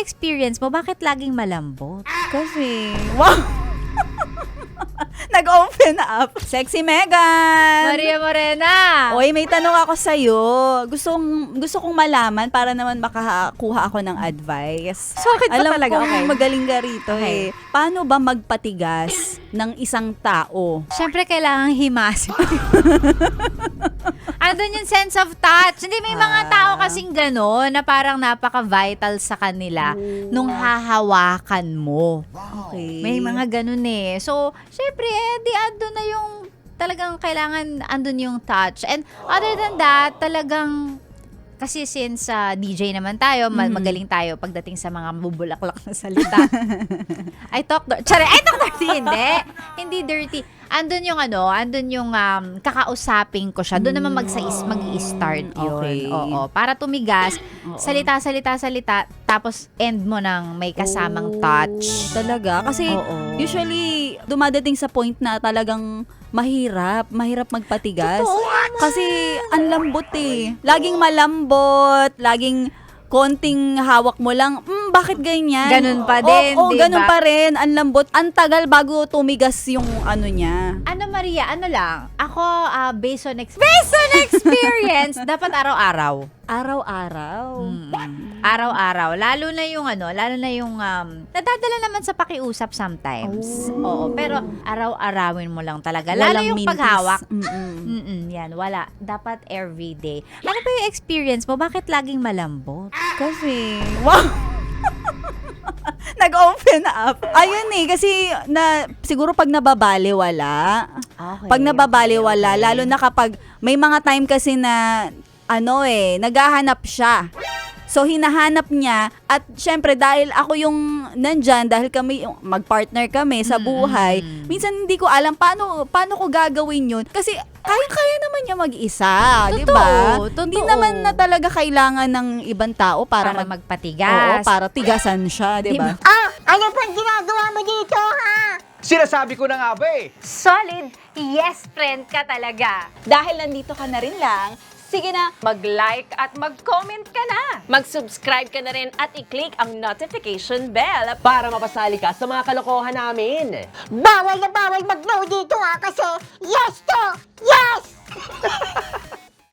experience mo? Bakit laging malambot? Kasi, wow! Nag-open up. Sexy Megan! Maria Morena! Oy, may tanong ako sa'yo. Gusto kong malaman para naman makakuha ako ng advice. Bakit ba Alam talaga? ko Okay. magaling ka rito Okay. Paano ba magpatigas ng isang tao? Siyempre, kailangan himasin. Andun yung sense of touch. Hindi, may mga tao kasing gano'n na parang napaka-vital sa kanila nung hahawakan mo. Okay. May mga ganun eh. So, syempre, di andun na yung talagang kailangan andun yung touch. And other than that, talagang kasi since DJ naman tayo, magaling tayo pagdating sa mga bubulaklak na salita. I talk dirty, hindi. Hindi dirty. Andun yung kakausapin ko siya. Doon naman mag-i-start yun. Okay. Oo. Para tumigas, salita, tapos end mo ng may kasamang touch. Talaga? Kasi usually, dumadating sa point na talagang mahirap magpatigas. Totoo Kasi ang lambot eh. Laging malambot, laging konting hawak mo lang, bakit ganyan? Ganun pa din, Oo, diba? ganun pa rin. Ang lambot. Ang tagal bago tumigas yung ano niya. Ano Maria, ano lang, ako based on experience, dapat araw-araw. Araw-araw. Araw-araw. Lalo na yung nadadala naman sa pakiusap sometimes. Oo, pero araw-arawin mo lang talaga. Lalo Walang yung mintis. paghawak. Mm-mm. Yan, wala. Dapat everyday. Ano ba yung experience mo? Bakit laging malambot? Kasi, wow! Nag-open up. Ayun kasi siguro pag nababaliwala. Okay. Pag nababaliwala, lalo na kapag may mga time kasi na naghahanap siya. So, hinahanap niya at syempre dahil ako yung nandyan, dahil kami, mag-partner kami sa buhay, minsan hindi ko alam paano ko gagawin yun. Kasi kaya naman niya mag-isa, di ba? Totoo. Hindi naman na talaga kailangan ng ibang tao para magpatigas. Oo, para tigasan siya, di ba? Ano pang ginagawa mo dito, ha? Sinasabi ko na nga ba eh. Solid yes friend ka talaga. Dahil nandito ka na rin lang, sige na, Mag-like at mag-comment ka na. Mag-subscribe ka na rin at i-click ang notification bell. Para mapasali ka sa mga kalokohan namin. bawal na bawal mag-no dito, ha? Kasi yes to yes!